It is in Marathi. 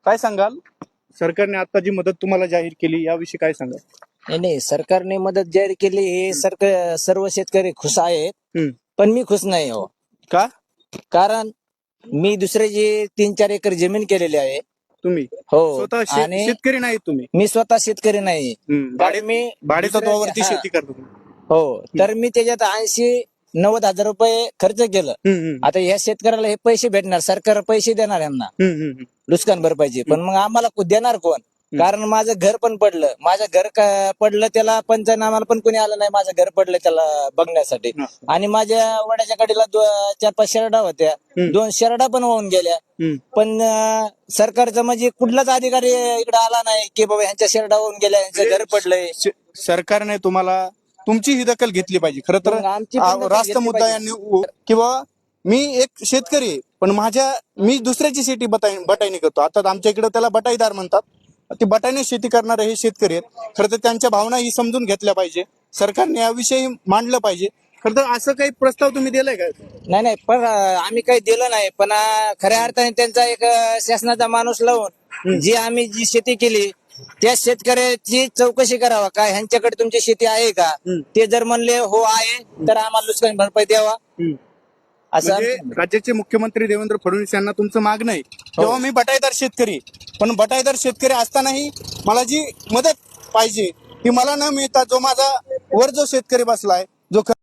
काय सांगाल? सरकारने आता जी मदत तुम्हाला जाहीर केली याविषयी काय सांगाल? नाही नाही, सरकारने मदत जाहीर केली हे सर्व शेतकरी खुश आहेत, हम्म. पण मी खुश नाही हो. का? कारण मी दुसऱ्याची 3-4 एकर जमीन केलेली आहे. तुम्ही हो. स्वतः आणि शेतकरी नाही तुम्ही? मी स्वतः शेतकरी नाही. भाडे मी भाडेतत्वावरती हा. शेती करतो तुम्ही? हो, तर मी त्याच्यात 80-90 हजार रुपये खर्च केलं. आता ह्या शेतकऱ्याला हे पैसे भेटणार, सरकार पैसे देणार यांना नुकसान भरपाईचे, पण मग आम्हाला देणार कोण? कारण माझं घर पण पडलं, माझं घर पडलं, त्याला पंचनामाला पण कोणी आलं नाही. माझं घर पडलं त्याला बघण्यासाठी. आणि माझ्या वड्याच्या कडेला 4-5 शेरडा होत्या, 2 शेरडा पण वाहून गेल्या. पण सरकारचं म्हणजे कुठलाच अधिकारी इकडे आला नाही की बाबा ह्यांच्या शेरडा वाहून गेल्या, यांचं घर पडलंय. सरकारने तुम्हाला तुमची ही दखल घेतली पाहिजे. खरं तर मग आमची पण दखल रास्त घेतली मुद्दा पाहिजे. यांनी किंवा मी एक शेतकरी आहे, पण मी दुसऱ्याची शेती बटाईने करतो. आता आमच्या इकडे त्याला बटाईदार म्हणतात. ते बटाईने शेती करणारे हे शेतकरी आहेत. खरं तर त्यांच्या भावना ही समजून घेतल्या पाहिजे. सरकारने याविषयी मांडलं पाहिजे. खरं तर असं काही प्रस्ताव तुम्ही दिलाय का? नाही, पण आम्ही काही दिलं नाही. पण खऱ्या अर्थाने त्यांचा एक शासनाचा माणूस लावून आम्ही जी शेती केली त्या शेतकऱ्याची चौकशी करावा, काय ह्यांच्याकडे तुमची शेती आहे का? ते जर म्हणले हो आहे, तर आम्हाला नुकसान भरपाई द्यावा, असं म्हणजे राज्याचे मुख्यमंत्री देवेंद्र फडणवीस यांना तुमचं मागणं आहे. तेव्हा मी बटाईदार शेतकरी, पण बटाईदार शेतकरी असतानाही मला जी मदत पाहिजे ती मला न मिळता जो माझा वर जो शेतकरी बसलाय, जो